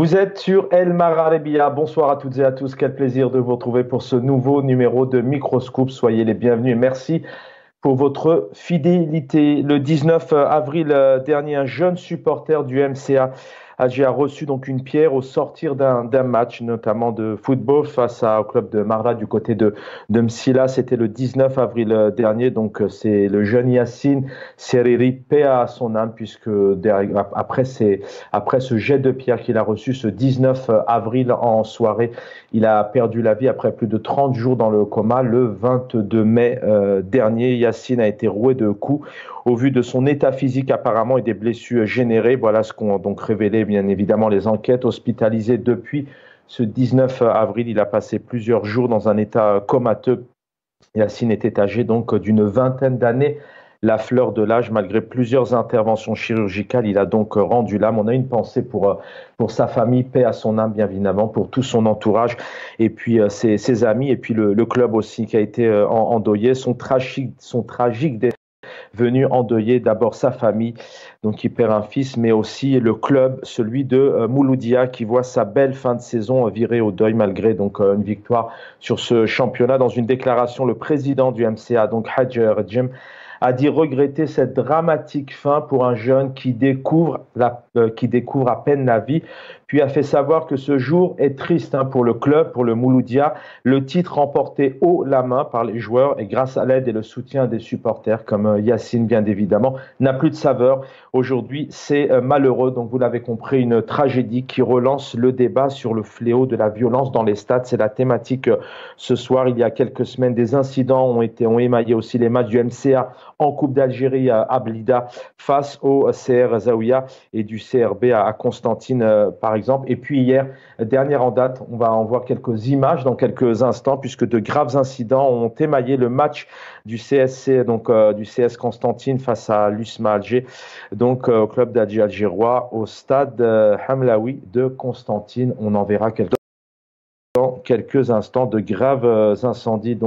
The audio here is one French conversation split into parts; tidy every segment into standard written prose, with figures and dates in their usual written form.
Vous êtes sur El Mararabia. Bonsoir à toutes et à tous. Quel plaisir de vous retrouver pour ce nouveau numéro de Microscope. Soyez les bienvenus et merci pour votre fidélité. Le 19 avril dernier, un jeune supporter du MCA Alger a reçu donc une pierre au sortir d'un match, notamment de football, au club de Marla du côté de Msila. C'était le 19 avril dernier. Donc, c'est le jeune Yassine Seriri, paix à son âme, puisque après ce jet de pierre qu'il a reçu ce 19 avril en soirée, il a perdu la vie après plus de 30 jours dans le coma. Le 22 mai dernier, Yassine a été roué de coups. Au vu de son état physique apparemment et des blessures générées, voilà ce qu'ont donc révélé bien évidemment les enquêtes. Hospitalisé depuis ce 19 avril, il a passé plusieurs jours dans un état comateux. Yassine était âgé donc d'une vingtaine d'années, la fleur de l'âge. Malgré plusieurs interventions chirurgicales, il a donc rendu l'âme. On a une pensée pour sa famille, paix à son âme bien évidemment, pour tout son entourage et puis ses amis et puis le club aussi qui a été endeuillé. Son tragique venu endeuiller d'abord sa famille, donc qui perd un fils, mais aussi le club, celui de Mouloudia, qui voit sa belle fin de saison virer au deuil malgré donc une victoire sur ce championnat. Dans une déclaration, le président du MCA, donc Hadj Rejim, a dit regretter cette dramatique fin pour un jeune qui découvre à peine la vie, puis a fait savoir que ce jour est triste pour le club, pour le Mouloudia. Le titre remporté haut la main par les joueurs et grâce à l'aide et le soutien des supporters comme Yassine bien évidemment, n'a plus de saveur. Aujourd'hui, c'est malheureux, donc vous l'avez compris, une tragédie qui relance le débat sur le fléau de la violence dans les stades. C'est la thématique ce soir. Il y a quelques semaines, des incidents ont émaillé aussi les matchs du MCA en Coupe d'Algérie à Blida face au CR Zaouia et du CRB à Constantine par exemple. Et puis hier, dernière en date, on va en voir quelques images dans quelques instants puisque de graves incidents ont émaillé le match du CSC, donc du CS Constantine face à l'USMA Alger, donc au club d'Alger algérois au stade Hamlaoui de Constantine. On en verra dans quelques instants de graves incendies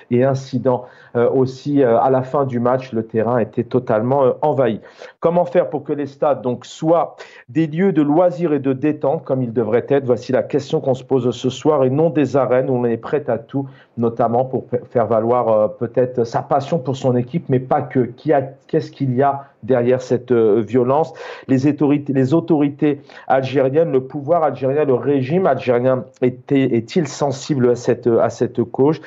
et incidents aussi à la fin du match. Le terrain était totalement envahi. Comment faire pour que les stades donc soient des lieux de loisirs et de détente comme ils devraient être? Voici la question qu'on se pose ce soir et non des arènes où on est prêt à tout, notamment pour faire valoir peut-être sa passion pour son équipe, mais pas que. Qu'est-ce qu'il y a derrière cette violence? Les autorités algériennes, le pouvoir algérien, le régime algérien est-il sensible à cette cause?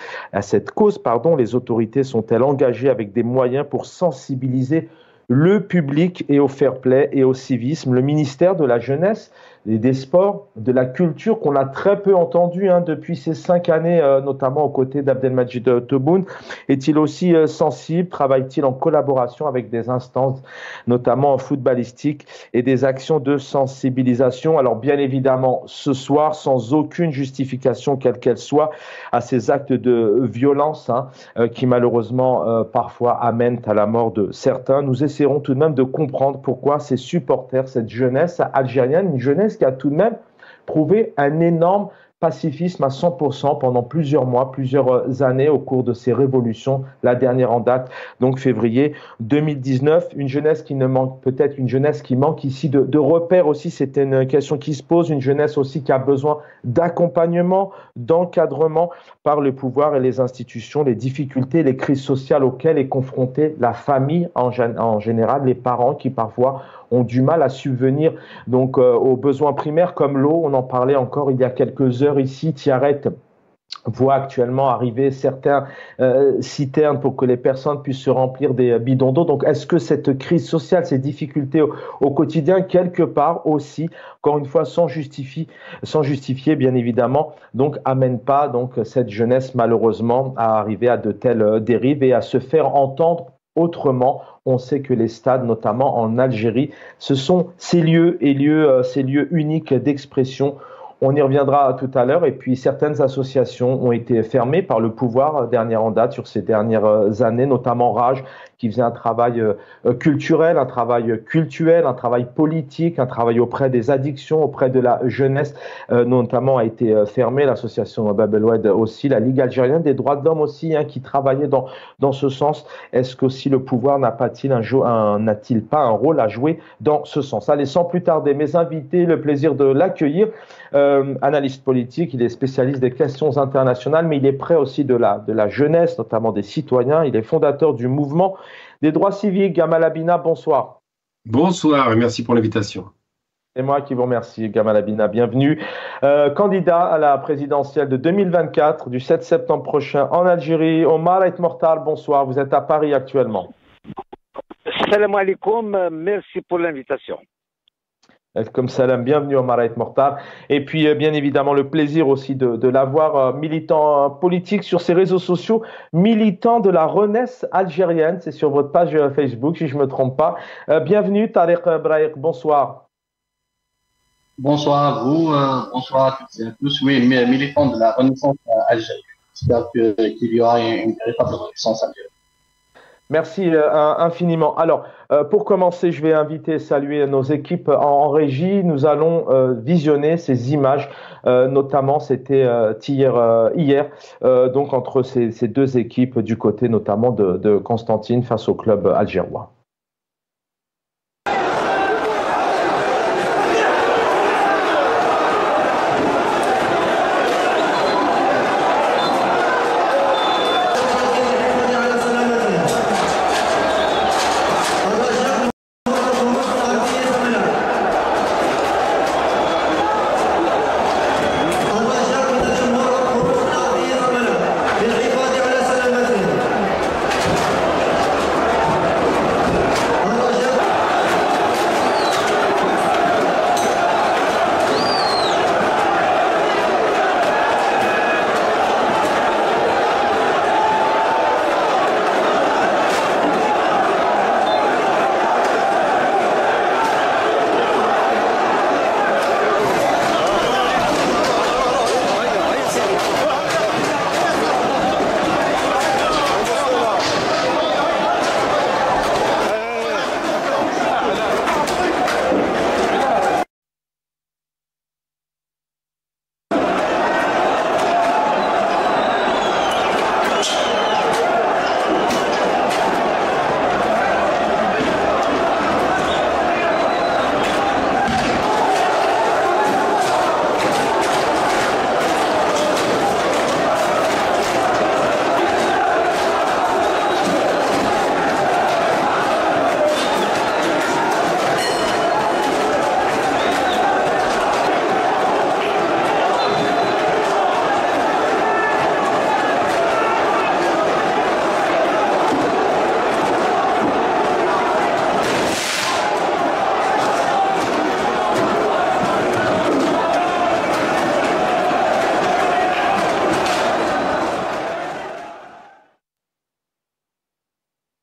Les autorités sont-elles engagées avec des moyens pour sensibiliser le public et au fair play et au civisme? Le ministère de la Jeunesse et des Sports, de la Culture, qu'on a très peu entendu depuis ces 5 années, notamment aux côtés d'Abdelmajid Tebboune, est-il aussi sensible? Travaille-t-il en collaboration avec des instances, notamment footballistiques, et des actions de sensibilisation? Alors bien évidemment, ce soir, sans aucune justification, quelle qu'elle soit, à ces actes de violence qui malheureusement parfois amènent à la mort de certains, nous essaierons tout de même de comprendre pourquoi ces supporters, cette jeunesse algérienne, une jeunesse qui a tout de même prouvé un énorme pacifisme à 100% pendant plusieurs mois, plusieurs années au cours de ces révolutions, la dernière en date, donc février 2019, une jeunesse qui ne manque, peut-être une jeunesse qui manque ici de repères aussi, c'était une question qui se pose, une jeunesse aussi qui a besoin d'accompagnement, d'encadrement par le pouvoir et les institutions, les difficultés, les crises sociales auxquelles est confrontée la famille en général, les parents qui parfois ont du mal à subvenir donc aux besoins primaires comme l'eau. On en parlait encore il y a quelques heures ici. Tiaret voit actuellement arriver certains citernes pour que les personnes puissent se remplir des bidons d'eau. Donc, est-ce que cette crise sociale, ces difficultés au quotidien, quelque part aussi, encore une fois, sans justifier, bien évidemment, donc amène pas donc cette jeunesse malheureusement à arriver à de telles dérives et à se faire entendre autrement? On sait que les stades, notamment en Algérie, ce sont ces lieux uniques d'expression. On y reviendra tout à l'heure. Et puis, certaines associations ont été fermées par le pouvoir dernière en date sur ces dernières années, notamment Rage, qui faisait un travail culturel, un travail cultuel, un travail politique, un travail auprès des addictions, auprès de la jeunesse, notamment a été fermée, l'association Bab El Oued aussi, la Ligue algérienne des droits de l'homme aussi, hein, qui travaillait dans ce sens. Est-ce qu'aussi le pouvoir n'a-t-il pas un rôle à jouer dans ce sens? Allez, sans plus tarder, mes invités, le plaisir de l'accueillir. Analyste politique, il est spécialiste des questions internationales, mais il est près aussi de la jeunesse, notamment des citoyens. Il est fondateur du mouvement des droits civiques. Gamal Abina, bonsoir. Bonsoir et merci pour l'invitation. C'est moi qui vous remercie, Gamal Abina, bienvenue. Candidat à la présidentielle de 2024, du 7 septembre prochain en Algérie. Omar Aït Mortal, bonsoir, vous êtes à Paris actuellement. Salam alaikum, merci pour l'invitation. Comme salam, bienvenue Omar Aït Mortal. Et puis bien évidemment le plaisir aussi de l'avoir, militant politique sur ses réseaux sociaux, militant de la Renaissance algérienne, c'est sur votre page Facebook si je ne me trompe pas. Bienvenue Tariq Brahik, bonsoir. Bonsoir à vous, bonsoir à toutes et à tous. Oui, militant de la Renaissance algérienne. J'espère qu'il y aura une véritable renaissance algérienne. Merci infiniment. Alors, pour commencer, je vais saluer nos équipes en régie. Nous allons visionner ces images, notamment c'était hier, donc entre ces deux équipes du côté notamment de Constantine face au club algérois.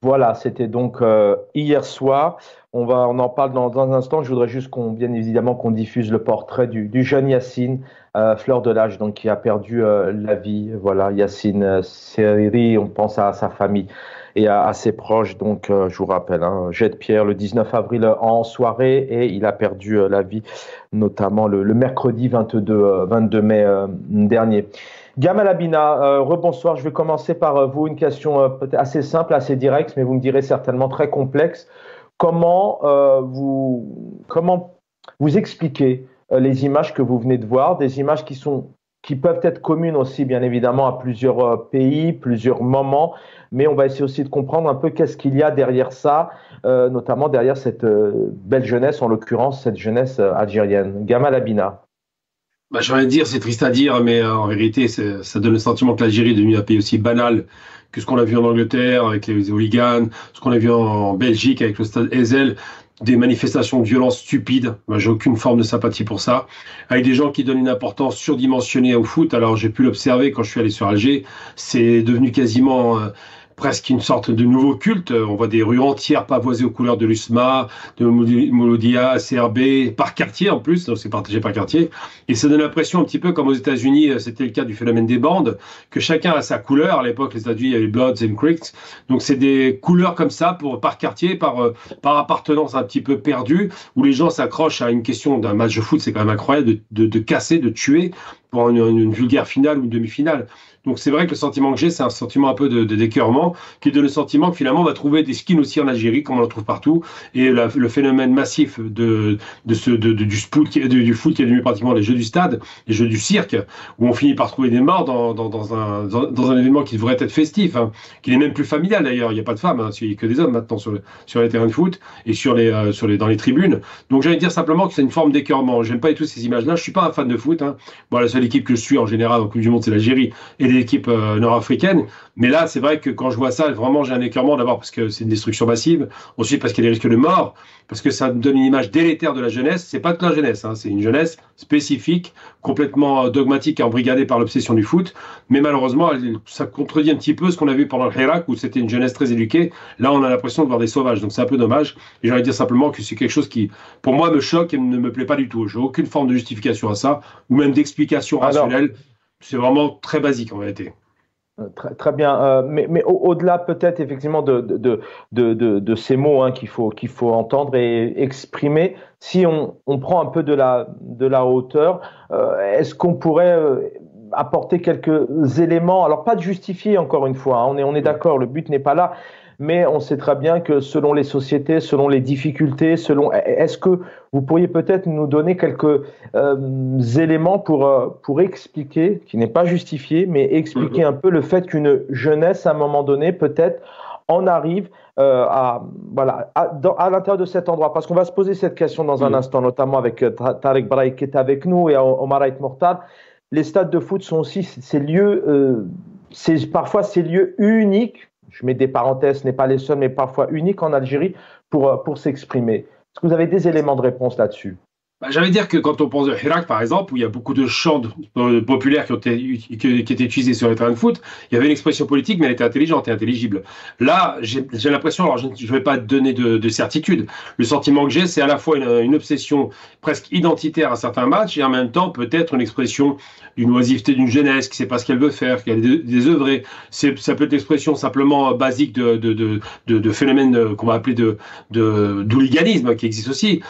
Voilà, c'était donc hier soir. On en parle dans un instant. Je voudrais juste bien évidemment qu'on diffuse le portrait du jeune Yassine, fleur de l'âge, donc qui a perdu la vie. Voilà, Yassine Seriri, on pense à sa famille et à ses proches. Donc, je vous rappelle, jet de pierre le 19 avril en soirée et il a perdu la vie, notamment le mercredi 22 mai dernier. Gamal Abina, rebonsoir. Je vais commencer par vous. Une question peut-être assez simple, assez directe, mais vous me direz certainement très complexe. Comment vous expliquez les images que vous venez de voir, des images qui peuvent être communes aussi, bien évidemment, à plusieurs pays, plusieurs moments, mais on va essayer aussi de comprendre un peu qu'est-ce qu'il y a derrière ça, notamment derrière cette belle jeunesse, en l'occurrence cette jeunesse algérienne. Gamal Abina. J'ai envie de dire, c'est triste à dire, mais en vérité, ça donne le sentiment que l'Algérie est devenue un pays aussi banal que ce qu'on a vu en Angleterre avec les hooligans, ce qu'on a vu en Belgique avec le stade Ezel, des manifestations de violence stupides. Moi, j'ai aucune forme de sympathie pour ça. Avec des gens qui donnent une importance surdimensionnée au foot. Alors, j'ai pu l'observer quand je suis allé sur Alger. C'est devenu quasiment presque une sorte de nouveau culte. On voit des rues entières pavoisées aux couleurs de l'USMA, de Mouloudia, CRB, par quartier en plus, donc c'est partagé par quartier. Et ça donne l'impression un petit peu comme aux États-Unis, c'était le cas du phénomène des bandes, que chacun a sa couleur. À l'époque, les États-Unis, il y avait Bloods and Crips. Donc c'est des couleurs comme ça par quartier, par appartenance un petit peu perdue, où les gens s'accrochent à une question d'un match de foot. C'est quand même incroyable de casser, de tuer pour une vulgaire finale ou une demi-finale. Donc c'est vrai que le sentiment que j'ai, c'est un sentiment un peu de d'écœurement, qui donne le sentiment que finalement on va trouver des skins aussi en Algérie, comme on en trouve partout, et le phénomène massif du foot qui est devenu pratiquement les jeux du stade, les jeux du cirque, où on finit par trouver des morts dans un événement qui devrait être festif, hein, qui n'est même plus familial d'ailleurs. Il n'y a pas de femmes, hein, il n'y a que des hommes maintenant sur les terrains de foot et dans les tribunes. Donc j'allais dire simplement que c'est une forme d'écœurement. J'aime pas du tout ces images-là. Je suis pas un fan de foot, hein. Bon, la seule équipe que je suis en général en Coupe du Monde, c'est l'Algérie et les équipes nord-africaines. Mais là, c'est vrai que quand je vois ça, vraiment, j'ai un écœurement. D'abord parce que c'est une destruction massive. Ensuite, parce qu'il y a des risques de mort. Parce que ça donne une image délétère de la jeunesse. C'est pas toute la jeunesse, hein. C'est une jeunesse spécifique, complètement dogmatique et embrigadée par l'obsession du foot. Mais malheureusement, ça contredit un petit peu ce qu'on a vu pendant le Hirak, où c'était une jeunesse très éduquée. Là, on a l'impression de voir des sauvages. Donc c'est un peu dommage. Et j'allais dire simplement que c'est quelque chose qui, pour moi, me choque et ne me plaît pas du tout. J'ai aucune forme de justification à ça, ou même d'explication rationnelle. C'est vraiment très basique en réalité. Très, très bien. Mais au-delà peut-être effectivement de ces mots, hein, qu'il faut entendre et exprimer, si on prend un peu de la hauteur, est-ce qu'on pourrait apporter quelques éléments, alors pas de justifier encore une fois, hein, on est d'accord, le but n'est pas là, mais on sait très bien que selon les sociétés, selon les difficultés, est-ce que vous pourriez peut-être nous donner quelques éléments pour expliquer, qui n'est pas justifié, mais expliquer un peu le fait qu'une jeunesse, à un moment donné, peut-être en arrive à l'intérieur de cet endroit. Parce qu'on va se poser cette question dans un instant, notamment avec Tarek Braï qui est avec nous et Omar Ait Mortal. Les stades de foot sont aussi ces lieux, parfois ces lieux uniques. Je mets des parenthèses, ce n'est pas les seuls, mais parfois uniques en Algérie pour s'exprimer. Est-ce que vous avez des éléments de réponse là-dessus? J'allais dire que quand on pense au Hirak, par exemple, où il y a beaucoup de chants populaires qui étaient utilisés sur les terrains de foot, il y avait une expression politique, mais elle était intelligente et intelligible. Là, j'ai l'impression, alors je ne vais pas donner de certitude, le sentiment que j'ai, c'est à la fois une obsession presque identitaire à certains matchs, et en même temps peut-être une expression d'une oisiveté d'une jeunesse qui ne sait pas ce qu'elle veut faire, qui a des œuvrés. Ça peut être l'expression simplement basique de phénomènes qu'on va appeler d'hooliganisme, qui existe aussi.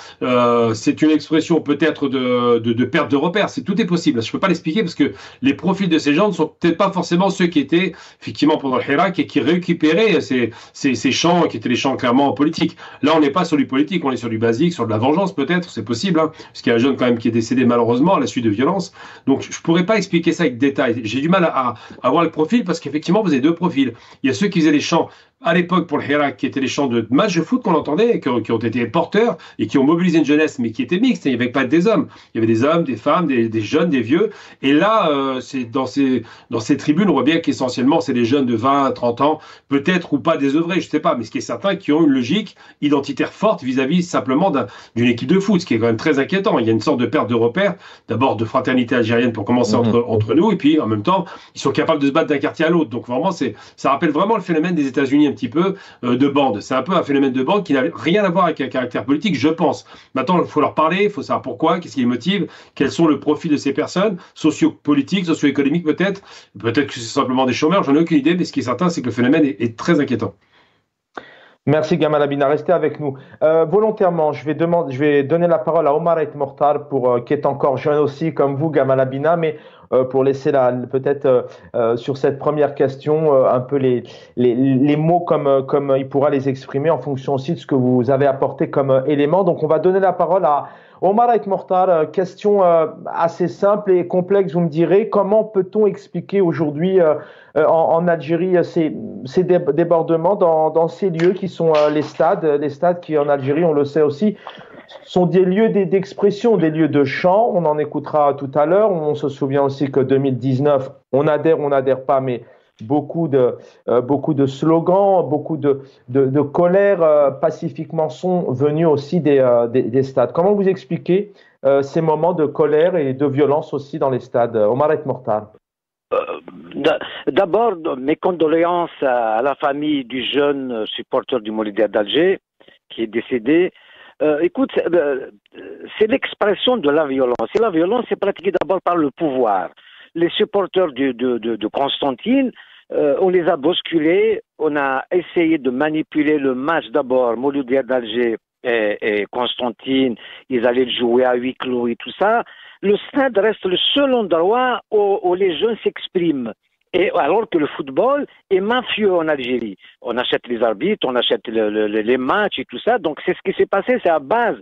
C'est une expression peut-être de perte de repères. Tout est possible. Je ne peux pas l'expliquer parce que les profils de ces gens ne sont peut-être pas forcément ceux qui étaient effectivement pendant le Hirak et qui récupéraient ces chants qui étaient des chants clairement politiques. Là, on n'est pas sur du politique, on est sur du basique, sur de la vengeance peut-être, c'est possible, hein, parce qu'il y a un jeune quand même qui est décédé malheureusement à la suite de violences. Donc je ne pourrais pas expliquer ça avec détail. J'ai du mal à voir le profil parce qu'effectivement, vous avez deux profils. Il y a ceux qui faisaient les chants à l'époque pour le Hirak, qui étaient les chants de match de foot qu'on entendait, et qui ont été porteurs et qui ont mobilisé une jeunesse, mais qui étaient mixtes. Il n'y avait pas des hommes. Il y avait des hommes, des femmes, des jeunes, des vieux. Et là, c'est dans ces tribunes, on voit bien qu'essentiellement, c'est des jeunes de 20, 30 ans, peut-être ou pas désœuvrés, je ne sais pas, mais ce qui est certain, qui ont une logique identitaire forte vis-à-vis simplement d'une équipe de foot, ce qui est quand même très inquiétant. Il y a une sorte de perte de repères, d'abord de fraternité algérienne pour commencer entre nous, et puis en même temps, ils sont capables de se battre d'un quartier à l'autre. Donc vraiment, ça rappelle vraiment le phénomène des États-Unis un petit peu de bande. C'est un peu un phénomène de bande qui n'a rien à voir avec un caractère politique, je pense. Maintenant, il faut leur parler, il faut savoir pourquoi, qu'est-ce qui les motive, quels sont le profil de ces personnes, socio-politiques, socio-économiques peut-être. Peut-être que c'est simplement des chômeurs, j'en ai aucune idée, mais ce qui est certain, c'est que le phénomène est très inquiétant. Merci Gamal Abina, restez avec nous. Volontairement, je vais donner la parole à Omar Ait Mortal, qui est encore jeune aussi, comme vous, Gamal Abina, mais pour laisser peut-être sur cette première question un peu les mots comme il pourra les exprimer en fonction aussi de ce que vous avez apporté comme élément. Donc on va donner la parole à Omar Ait Mortal. Question assez simple et complexe, vous me direz. Comment peut-on expliquer aujourd'hui en Algérie ces débordements dans ces lieux qui sont les stades qui en Algérie, on le sait aussi, sont des lieux d'expression, des lieux de chant. On en écoutera tout à l'heure. On se souvient aussi que 2019, on n'adhère pas, mais beaucoup de slogans, beaucoup de colère pacifiquement sont venus aussi des stades. Comment vous expliquez ces moments de colère et de violence aussi dans les stades? Omar Ait Mortal. D'abord, mes condoléances à la famille du jeune supporter du Mouloudia d'Alger qui est décédé. Écoute, c'est l'expression de la violence. Et la violence est pratiquée d'abord par le pouvoir. Les supporters de Constantine, on les a bousculés, on a essayé de manipuler le match d'abord, Mouloudia d'Alger et Constantine, ils allaient jouer à huis clos et tout ça. Le stade reste le seul endroit où les jeunes s'expriment. Et alors que le football est mafieux en Algérie. On achète les arbitres, on achète les matchs et tout ça. Donc c'est ce qui s'est passé, c'est à base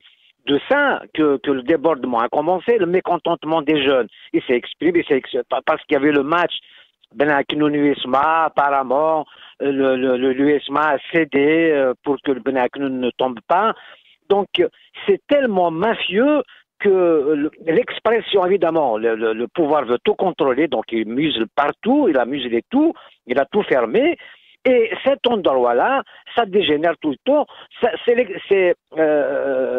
de ça que le débordement a commencé, le mécontentement des jeunes. Il s'est exprimé, parce qu'il y avait le match Benakoun-USMA, apparemment, l'USMA a cédé pour que le Benakoun ne tombe pas. Donc c'est tellement mafieux que l'expression, évidemment, le pouvoir veut tout contrôler, donc il muselle partout, il a muselé tout, il a tout fermé, et cet endroit-là, ça dégénère tout le temps. C'est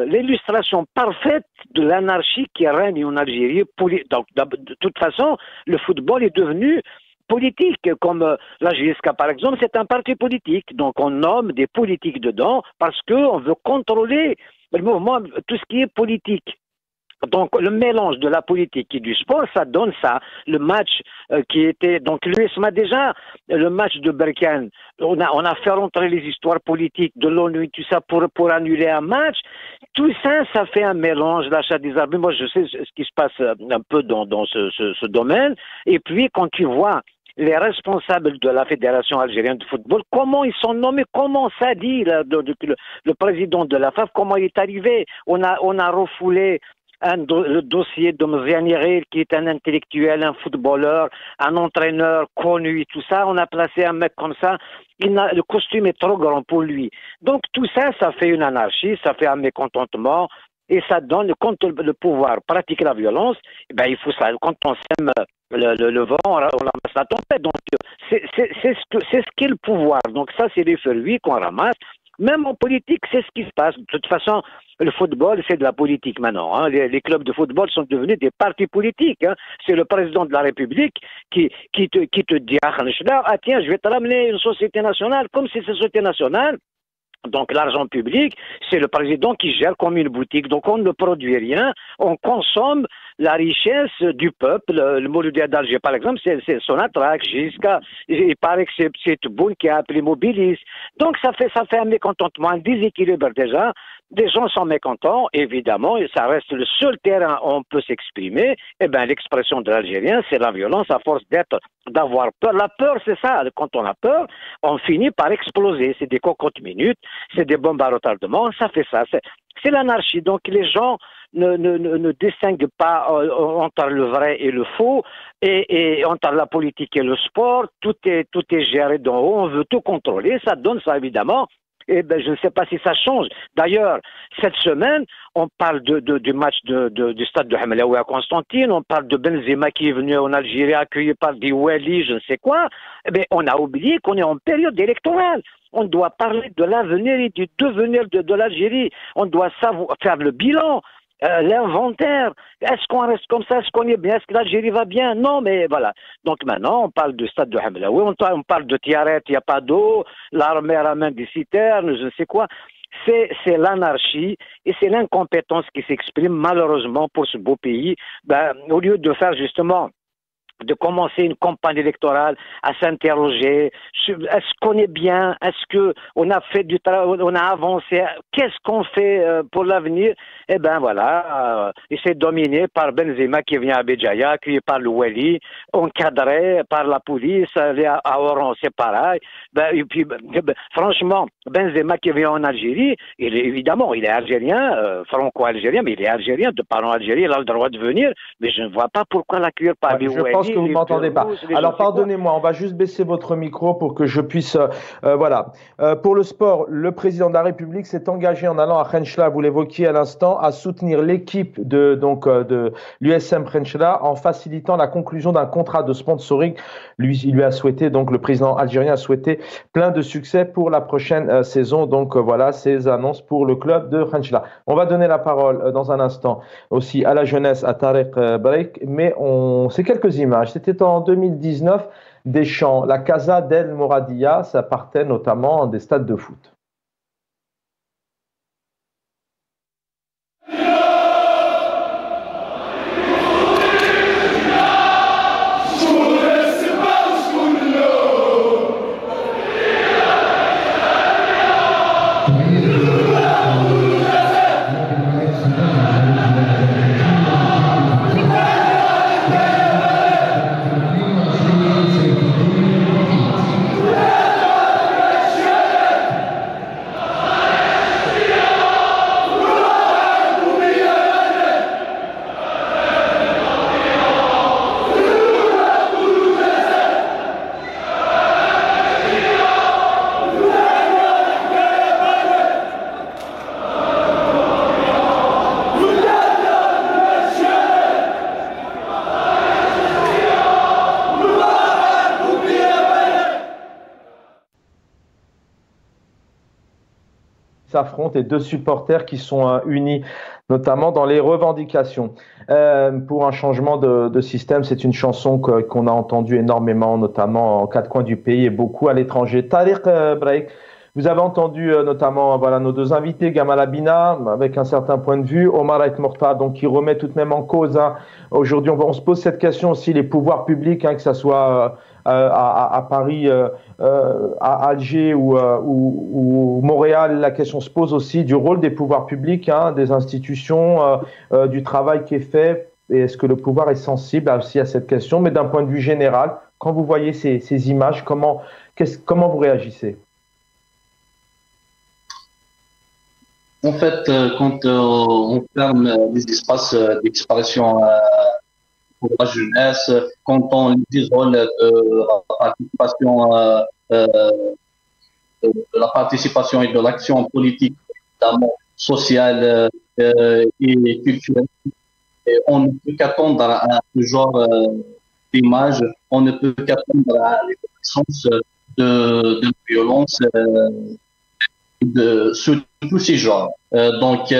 l'illustration parfaite de l'anarchie qui règne en Algérie. Donc, de toute façon, le football est devenu politique, comme la JSK par exemple, c'est un parti politique, donc on nomme des politiques dedans parce qu'on veut contrôler le mouvement, tout ce qui est politique. Donc le mélange de la politique et du sport, ça donne ça. Le match qui était donc l'USMA déjà, le match de Berkane, on a fait rentrer les histoires politiques de l'ONU, tout ça pour annuler un match. Tout ça, ça fait un mélange, l'achat des armes. Moi, je sais ce qui se passe un peu dans ce domaine. Et puis quand tu vois les responsables de la Fédération algérienne de football, comment ils sont nommés, comment ça dit le président de la FAF, comment il est arrivé. On a refoulé le dossier de Mziani, qui est un intellectuel, un footballeur, un entraîneur connu, tout ça. On a placé un mec comme ça. Le costume est trop grand pour lui. Donc tout ça, ça fait une anarchie, ça fait un mécontentement. Et ça donne, quand le pouvoir pratique la violence, eh ben, il faut ça. Quand on sème le vent, on ramasse la tempête. Donc c'est ce qu'est le pouvoir. Donc ça, c'est les fruits qu'on ramasse. Même en politique, c'est ce qui se passe. De toute façon, le football, c'est de la politique maintenant. Hein. Les clubs de football sont devenus des partis politiques. Hein. C'est le président de la République qui te dit « Ah tiens, je vais te ramener une société nationale. » Comme si c'est une société nationale. Donc l'argent public, c'est le président qui gère comme une boutique. Donc on ne produit rien, on consomme la richesse du peuple. Le Mouloudia d'Alger, par exemple, c'est Sonatrach, Giska. Il paraît que c'est Tebboune qui a appelé Mobilis. Donc ça fait un mécontentement, un déséquilibre déjà. Des gens sont mécontents, évidemment, et ça reste le seul terrain où on peut s'exprimer. Eh bien, l'expression de l'Algérien, c'est la violence à force d'avoir peur. La peur, c'est ça. Quand on a peur, on finit par exploser. C'est des cocottes minutes, c'est des bombes à retardement. Ça fait ça. C'est l'anarchie. Donc, les gens ne distinguent pas entre le vrai et le faux, et entre la politique et le sport. Tout est géré d'en haut. On veut tout contrôler. Ça donne ça, évidemment. Eh ben, je ne sais pas si ça change. D'ailleurs, cette semaine, on parle du match du stade de Hamlaoui à Constantine, on parle de Benzema qui est venu en Algérie accueilli par des Wali, je ne sais quoi. Eh bien, on a oublié qu'on est en période électorale. On doit parler de l'avenir et du devenir de l'Algérie. On doit faire le bilan. L'inventaire, est-ce qu'on reste comme ça, est-ce qu'on est bien, est-ce que l'Algérie va bien? Non, mais voilà. Donc maintenant, on parle du stade de Hamlaoui, on parle de Tiaret, il n'y a pas d'eau, l'armée ramène des citernes, je ne sais quoi. C'est l'anarchie et c'est l'incompétence qui s'exprime malheureusement pour ce beau pays. Ben, au lieu de faire justement de commencer une campagne électorale à s'interroger, est-ce qu'on est bien, est-ce que on a fait du travail, on a avancé, qu'est-ce qu'on fait pour l'avenir? Eh ben voilà, il s'est dominé par Benzema qui vient à Béjaïa, accueilli par le Wali, encadré par la police, à Oran c'est pareil. Et puis, franchement, Benzema qui vient en Algérie, évidemment, il est algérien, franco-algérien, mais il est algérien, de parents algériens, il a le droit de venir, mais je ne vois pas pourquoi l'accueillir par des Wali. Je pense que vous ne m'entendez pas. Alors pardonnez-moi, on va juste baisser votre micro pour que je puisse... voilà. Pour le sport, le président de la République s'est engagé en allant à Khenchela, vous l'évoquiez à l'instant, à soutenir l'équipe de l'USM Khenchela en facilitant la conclusion d'un contrat de sponsoring. Il lui a souhaité, donc le président algérien a souhaité plein de succès pour la prochaine saison. Donc voilà ces annonces pour le club de Khenchela. On va donner la parole dans un instant aussi à la jeunesse, à Tarek Breik, mais c'est quelques images image. C'était en 2019, Deschamps. La Casa del Moradia, ça partait notamment des stades de foot. S'affrontent et deux supporters qui sont unis, notamment dans les revendications. Pour un changement de système, c'est une chanson qu'on a entendue énormément, notamment en quatre coins du pays et beaucoup à l'étranger. Tariq Braik, vous avez entendu notamment voilà, nos deux invités, Gamal Abina, avec un certain point de vue, Omar Ait Morta, donc qui remet tout de même en cause. Hein. Aujourd'hui, on se pose cette question aussi, les pouvoirs publics, hein, que ce soit à Paris, à Alger ou Montréal, la question se pose aussi du rôle des pouvoirs publics, hein, des institutions, du travail qui est fait. Et est-ce que le pouvoir est sensible aussi à cette question? Mais d'un point de vue général, quand vous voyez ces images, comment vous réagissez? En fait, quand on ferme les espaces d'expression pour la jeunesse, quand on les isole de la participation et de l'action politique, notamment sociale et culturelle, et on ne peut qu'attendre à ce genre d'image, on ne peut qu'attendre à l'existence de violence sur tous ces genres. Donc,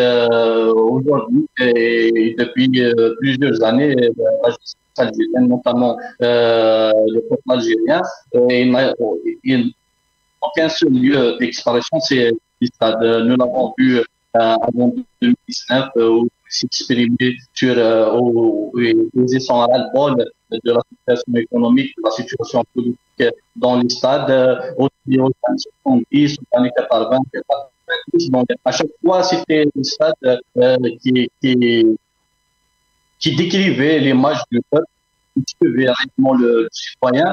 aujourd'hui, et depuis plusieurs années, la justice algérienne, notamment le peuple algérien, il n'a aucun seul lieu d'expression, c'est le stade. Nous l'avons vu avant 2019, où s'exprimer sur poser son ras-le-bol de la situation économique, de la situation politique dans les stades, aussi aux années 70, aux années 80, 90. Donc, à chaque fois, c'était des stades qui décrivaient l'image du peuple, qui décrivaient réellement le citoyen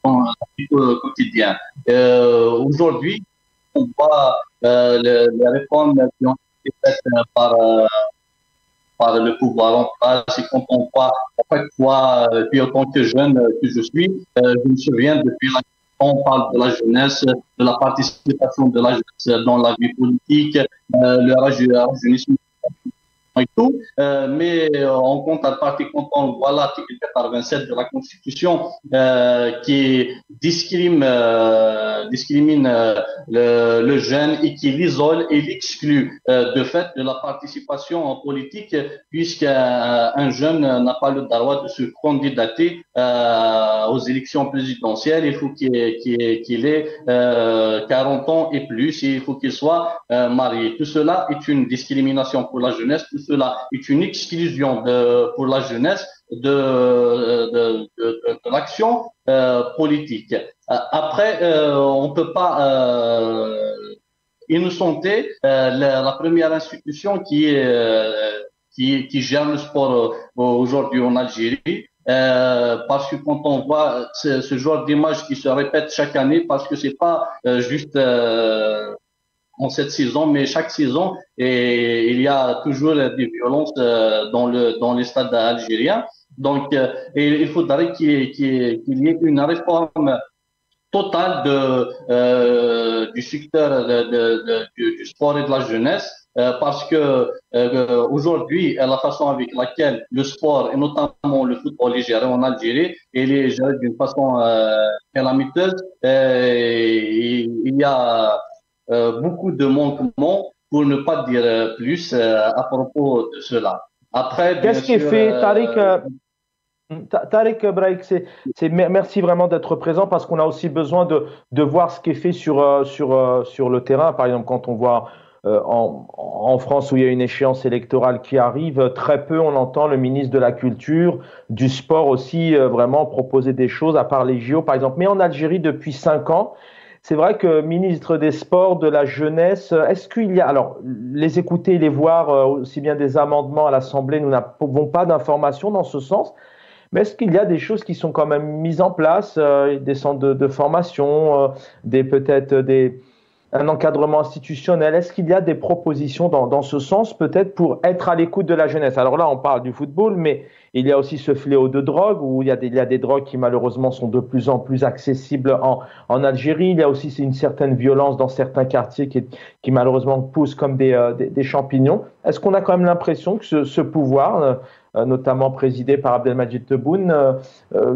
dans la vie quotidien. Aujourd'hui, on voit les réformes qui ont été faites par le pouvoir en place, et quand on voit à chaque fois, puis autant que jeune que je suis, je me souviens depuis on parle de la jeunesse, de la participation de la jeunesse dans la vie politique, le rajeunissement et tout, mais on compte à partir quand on voit l'article 87 de la Constitution qui discrimine le jeune et qui l'isole et l'exclut de fait de la participation en politique, puisqu'un jeune n'a pas le droit de se candidater aux élections présidentielles. Il faut qu'il ait 40 ans et plus, et il faut qu'il soit marié. Tout cela est une discrimination pour la jeunesse. Cela est une exclusion pour la jeunesse de l'action politique. Après, on peut pas innocenter la première institution qui gère le sport aujourd'hui en Algérie. Parce que quand on voit ce genre d'image qui se répète chaque année, parce que c'est pas juste en cette saison, mais chaque saison, et il y a toujours des violences dans les stades algériens. Donc, il faudrait qu'il y ait une réforme totale du secteur du sport et de la jeunesse, parce que aujourd'hui, la façon avec laquelle le sport et notamment le football est géré en Algérie, il est géré d'une façon calamiteuse. Il y a beaucoup de manquements, pour ne pas dire plus, à propos de cela. Après, qu'est-ce qui est fait, Tariq Tarek Braïk, merci vraiment d'être présent parce qu'on a aussi besoin de voir ce qui est fait sur le terrain. Par exemple, quand on voit en France où il y a une échéance électorale qui arrive, très peu on entend le ministre de la Culture, du Sport aussi vraiment proposer des choses à part les JO par exemple. Mais en Algérie depuis 5 ans, c'est vrai que ministre des Sports, de la Jeunesse, est-ce qu'il y a, alors les écouter, les voir, aussi bien des amendements à l'Assemblée, nous n'avons pas d'informations dans ce sens, mais est-ce qu'il y a des choses qui sont quand même mises en place, des centres de formation, peut-être un encadrement institutionnel? Est-ce qu'il y a des propositions dans ce sens, peut-être pour être à l'écoute de la jeunesse? Alors là, on parle du football, mais il y a aussi ce fléau de drogue, où il y a des drogues qui malheureusement sont de plus en plus accessibles en Algérie. Il y a aussi une certaine violence dans certains quartiers qui malheureusement poussent comme des champignons. Est-ce qu'on a quand même l'impression que ce pouvoir, notamment présidé par Abdelmadjid Tebboune,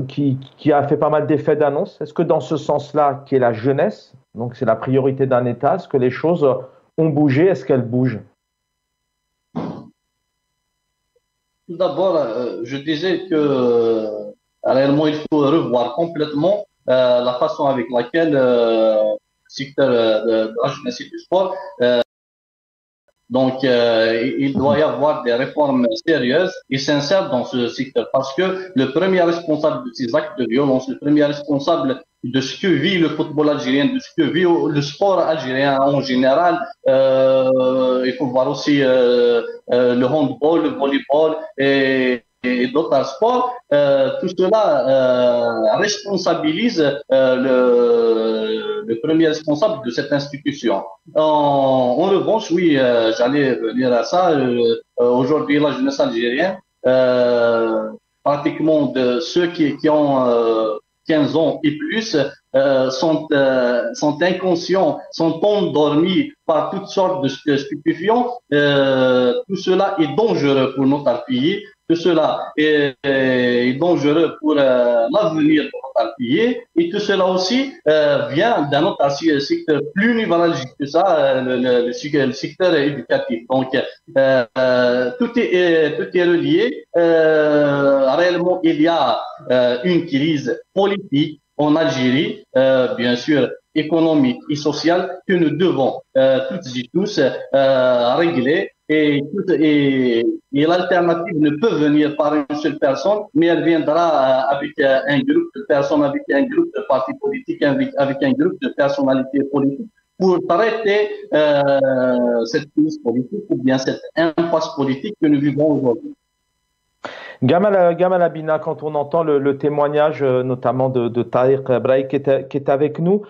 qui a fait pas mal d'effets d'annonce, est-ce que dans ce sens-là, qui est la jeunesse, donc c'est la priorité d'un État, est-ce que les choses ont bougé? Est-ce qu'elles bougent? Tout d'abord, je disais que réellement, il faut revoir complètement la façon avec laquelle le secteur de la jeunesse et du sport. Donc, il doit y avoir des réformes sérieuses et sincères dans ce secteur parce que le premier responsable de ces actes de violence, le premier responsable de ce que vit le football algérien, de ce que vit le sport algérien en général, il faut voir aussi le handball, le volleyball et d'autres sports, tout cela responsabilise le premier responsable de cette institution. En revanche, oui, j'allais venir à ça. Aujourd'hui, la jeunesse algérienne, pratiquement de ceux qui ont 15 ans et plus, sont inconscients, sont endormis par toutes sortes de stupéfiants. Tout cela est dangereux pour notre pays. Tout cela est dangereux pour l'avenir de notre pays. Et tout cela aussi vient d'un autre secteur plus névralgique que ça, le secteur éducatif. Donc, tout est relié. Réellement, il y a une crise politique en Algérie, bien sûr, économique et sociale, que nous devons toutes et tous régler. Et l'alternative ne peut venir par une seule personne, mais elle viendra avec un groupe de personnes, avec un groupe de partis politiques, avec un groupe de personnalités politiques pour traiter cette crise politique ou bien cette impasse politique que nous vivons aujourd'hui. Gamal Abina, quand on entend le témoignage notamment de Tarek Braïk qui est avec nous,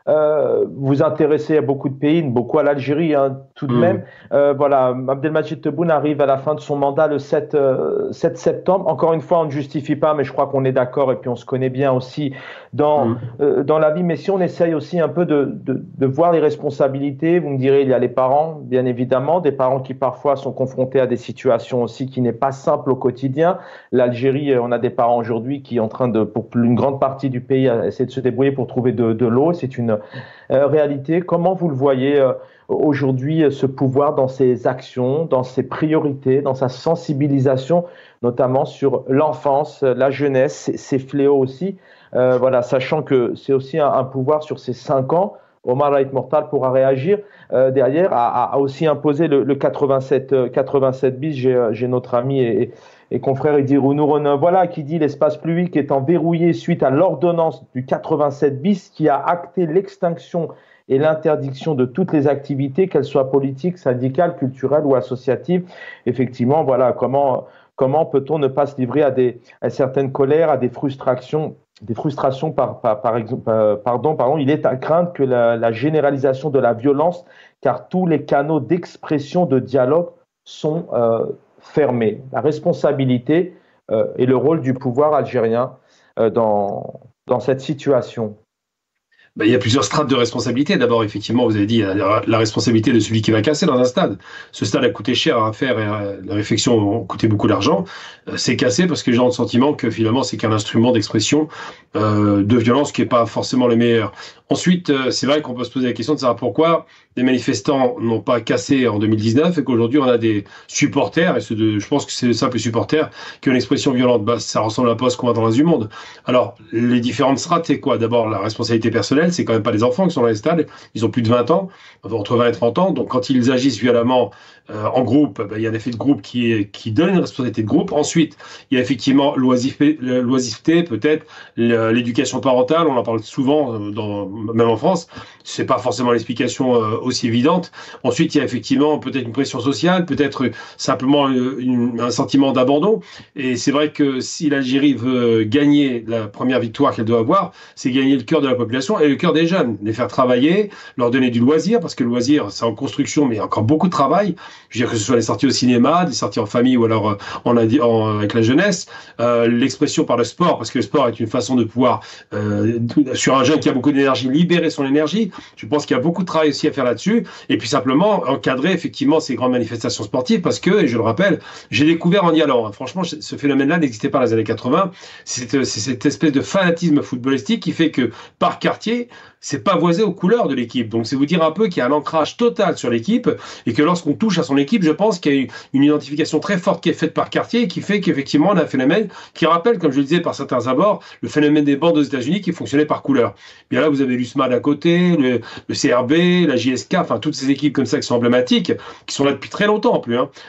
vous intéressez à beaucoup de pays, beaucoup à l'Algérie tout de même. Voilà, Abdelmadjid Tebboune arrive à la fin de son mandat le 7 septembre. Encore une fois, on ne justifie pas, mais je crois qu'on est d'accord et puis on se connaît bien aussi dans la vie. Mais si on essaye aussi un peu de voir les responsabilités, vous me direz, il y a les parents, bien évidemment, des parents qui parfois sont confrontés à des situations aussi qui n'est pas simple au quotidien. L'Algérie, on a des parents aujourd'hui qui sont en train pour une grande partie du pays, essayer de se débrouiller pour trouver de l'eau. C'est une réalité. Comment vous le voyez aujourd'hui, ce pouvoir dans ses actions, dans ses priorités, dans sa sensibilisation, notamment sur l'enfance, la jeunesse, ses fléaux aussi, voilà, sachant que c'est aussi un pouvoir sur ces 5 ans. Omar Haït Mortal pourra réagir derrière, a aussi imposé le 87 bis. J'ai notre ami et confrère Idir Nouron, voilà, qui dit l'espace public étant verrouillé suite à l'ordonnance du 87 bis qui a acté l'extinction et l'interdiction de toutes les activités, qu'elles soient politiques, syndicales, culturelles ou associatives. Effectivement, voilà, comment peut-on ne pas se livrer à certaines colères, à des frustrations, pardon, il est à craindre que la généralisation de la violence, car tous les canaux d'expression, de dialogue sont fermés. La responsabilité et le rôle du pouvoir algérien dans cette situation. Il y a plusieurs strates de responsabilité. D'abord, effectivement, vous avez dit, il y a la responsabilité de celui qui va casser dans un stade. Ce stade a coûté cher à faire et la réfection a coûté beaucoup d'argent. C'est cassé parce que les gens ont le sentiment que finalement, c'est qu'un instrument d'expression de violence qui n'est pas forcément le meilleur. Ensuite, c'est vrai qu'on peut se poser la question de savoir pourquoi les manifestants n'ont pas cassé en 2019 et qu'aujourd'hui on a des supporters, je pense que c'est de simples supporters, qui ont une expression violente. Bah, ça ressemble un peu à ce qu'on voit dans le reste du monde. Alors, les différentes strates, c'est quoi? D'abord, la responsabilité personnelle, c'est quand même pas les enfants qui sont dans les stades, ils ont plus de 20 ans, entre 20 et 30 ans, donc quand ils agissent violemment en groupe, bah, il y a un effet de groupe qui donne une responsabilité de groupe. Ensuite, il y a effectivement l'oisiveté, peut-être l'éducation parentale, on en parle souvent, même en France, c'est pas forcément l'explication aussi évidente. Ensuite, il y a effectivement peut-être une pression sociale, peut-être simplement un sentiment d'abandon. Et c'est vrai que si l'Algérie veut gagner la première victoire qu'elle doit avoir, c'est gagner le cœur de la population et le cœur des jeunes, les faire travailler, leur donner du loisir, parce que le loisir, c'est en construction, mais il y a encore beaucoup de travail. Je veux dire que ce soit les sorties au cinéma, des sorties en famille ou alors avec la jeunesse, l'expression par le sport, parce que le sport est une façon de pouvoir, sur un jeune qui a beaucoup d'énergie, libérer son énergie. Je pense qu'il y a beaucoup de travail aussi à faire là-dessus. Et puis simplement encadrer effectivement ces grandes manifestations sportives, parce que, et je le rappelle, j'ai découvert en y allant, hein, franchement, ce phénomène-là n'existait pas dans les années 80. C'est cette espèce de fanatisme footballistique qui fait que par quartier, c'est pavoisé aux couleurs de l'équipe. Donc c'est vous dire un peu qu'il y a un ancrage total sur l'équipe et que lorsqu'on touche à son équipe, je pense qu'il y a une identification très forte qui est faite par quartier et qui fait qu'effectivement on a un phénomène qui rappelle, comme je le disais par certains abords, le phénomène des bandes aux États-Unis qui fonctionnait par couleur. Bien là, vous avez l'USMAD à côté, le CRB, la JSK, enfin toutes ces équipes comme ça qui sont emblématiques, qui sont là depuis très longtemps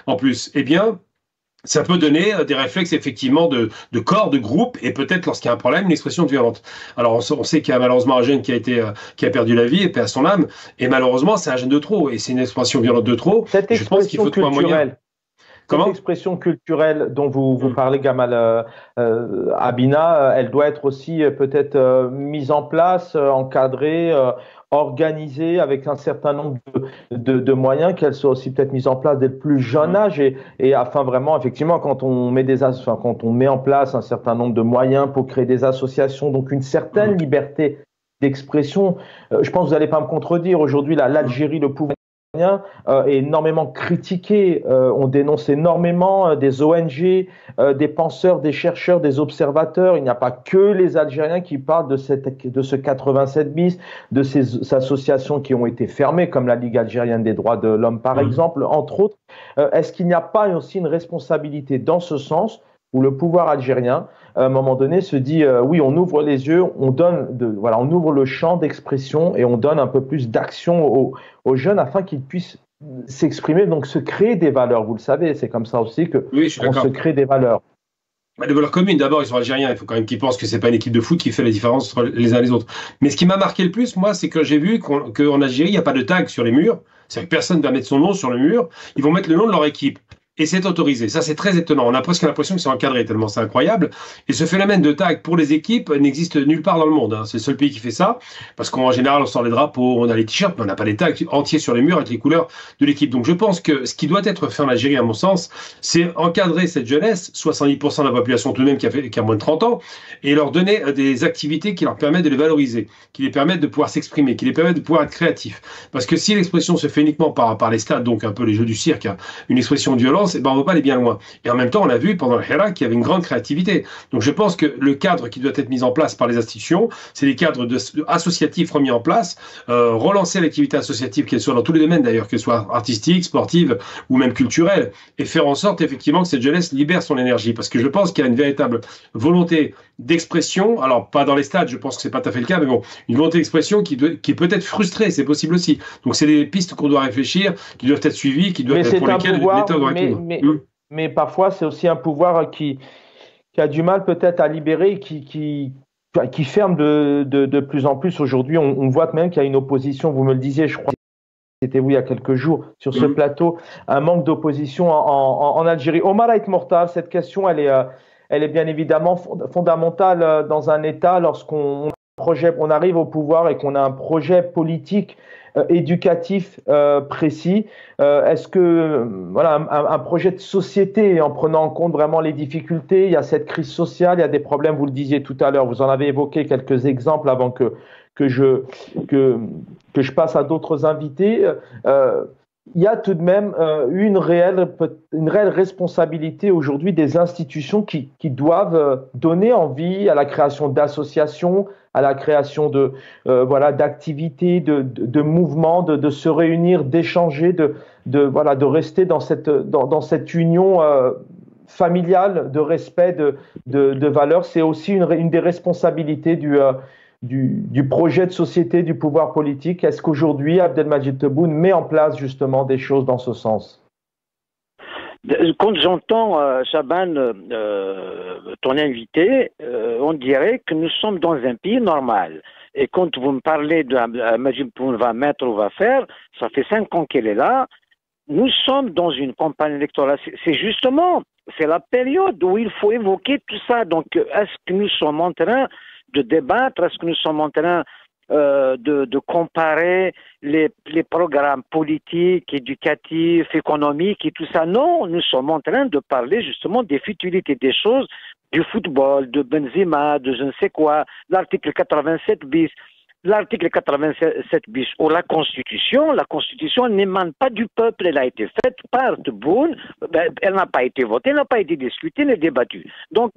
en plus. Eh bien, ça peut donner des réflexes effectivement de corps, de groupe, et peut-être lorsqu'il y a un problème, une expression violente. Alors on sait qu'il y a malheureusement un jeune qui a perdu la vie, et paix à son âme, et malheureusement c'est un jeune de trop, et c'est une expression violente de trop. Je pense qu'il faut trouver un moyen. Comment? Cette expression culturelle dont vous parlez, Gamal Abina, elle doit être aussi peut-être mise en place, encadrée, organisée avec un certain nombre de moyens, qu'elle soit aussi peut-être mise en place dès le plus jeune âge et afin vraiment, effectivement, quand on met en place un certain nombre de moyens pour créer des associations, donc une certaine liberté d'expression. Je pense que vous n'allez pas me contredire. Aujourd'hui, l'Algérie, le pouvoir est énormément critiqué. On dénonce énormément des ONG, des penseurs, des chercheurs, des observateurs. Il n'y a pas que les Algériens qui parlent de ce 87 bis, de ces associations qui ont été fermées, comme la Ligue algérienne des droits de l'homme, par exemple, entre autres. Est-ce qu'il n'y a pas aussi une responsabilité dans ce sens où le pouvoir algérien, à un moment donné, se dit oui, on ouvre les yeux, on ouvre le champ d'expression et on donne un peu plus d'action aux jeunes afin qu'ils puissent s'exprimer, donc se créer des valeurs. Vous le savez, c'est comme ça aussi qu'on se crée des valeurs. Les valeurs communes, d'abord, ils sont algériens. Il faut quand même qu'ils pensent que c'est pas une équipe de foot qui fait la différence entre les uns et les autres. Mais ce qui m'a marqué le plus, moi, c'est que j'ai vu qu'en Algérie, il n'y a pas de tag sur les murs. C'est-à-dire que personne ne va mettre son nom sur le mur. Ils vont mettre le nom de leur équipe. Et c'est autorisé. Ça, c'est très étonnant. On a presque l'impression que c'est encadré, tellement c'est incroyable. Et ce phénomène de tag pour les équipes n'existe nulle part dans le monde. C'est le seul pays qui fait ça. Parce qu'en général, on sort les drapeaux, on a les t-shirts, mais on n'a pas les tags entiers sur les murs avec les couleurs de l'équipe. Donc je pense que ce qui doit être fait en Algérie, à mon sens, c'est encadrer cette jeunesse, 70% de la population tout de même qui a moins de 30 ans, et leur donner des activités qui leur permettent de les valoriser, qui les permettent de pouvoir s'exprimer, qui les permettent de pouvoir être créatifs. Parce que si l'expression se fait uniquement par les stades, donc un peu les jeux du cirque, une expression de violence, on ne va pas aller bien loin. Et en même temps, on a vu pendant le Hira qu'il y avait une grande créativité. Donc je pense que le cadre qui doit être mis en place par les institutions, c'est des cadres associatifs remis en place, relancer l'activité associative, qu'elle soit dans tous les domaines d'ailleurs, qu'elle soit artistique, sportive ou même culturelle, et faire en sorte effectivement que cette jeunesse libère son énergie. Parce que je pense qu'il y a une véritable volonté d'expression, alors pas dans les stades, je pense que c'est pas tout à fait le cas, mais bon, une volonté d'expression qui peut être frustrée, c'est possible aussi. Donc c'est des pistes qu'on doit réfléchir, qui doivent être suivies, pour lesquelles l'État doit répondre. Mais parfois, c'est aussi un pouvoir qui a du mal peut-être à libérer, qui ferme de plus en plus. Aujourd'hui, on voit même qu'il y a une opposition, vous me le disiez, je crois, c'était vous il y a quelques jours sur ce plateau, un manque d'opposition en Algérie. Omar Ait Mortal, cette question, elle est bien évidemment fondamentale dans un État lorsqu'on arrive au pouvoir et qu'on a un projet politique éducatif précis. Est-ce que un projet de société en prenant en compte vraiment les difficultés, il y a cette crise sociale, il y a des problèmes, vous le disiez tout à l'heure, vous en avez évoqué quelques exemples avant que je passe à d'autres invités. il y a tout de même une réelle responsabilité aujourd'hui des institutions qui doivent donner envie à la création d'associations, à la création de d'activités, de mouvements, de se réunir, d'échanger, de rester dans cette union familiale de respect, de valeurs. C'est aussi une des responsabilités du projet de société du pouvoir politique. Est-ce qu'aujourd'hui, Abdelmajid Tebboune met en place justement des choses dans ce sens? Quand j'entends, Chaban, ton invité, on dirait que nous sommes dans un pays normal. Et quand vous me parlez de Majid Tebboune va mettre ou va faire, ça fait 5 ans qu'elle est là. Nous sommes dans une campagne électorale. C'est la période où il faut évoquer tout ça. Donc, est-ce que nous sommes en train de débattre? Est-ce que nous sommes en train de comparer les programmes politiques, éducatifs, économiques et tout ça? Non, nous sommes en train de parler justement des futilités des choses, du football, de Benzema, de je ne sais quoi, l'article 87 bis. L'article 87 bis ou la Constitution n'émane pas du peuple, elle a été faite par Tebboune, elle n'a pas été votée, elle n'a pas été discutée, elle est débattue. Donc,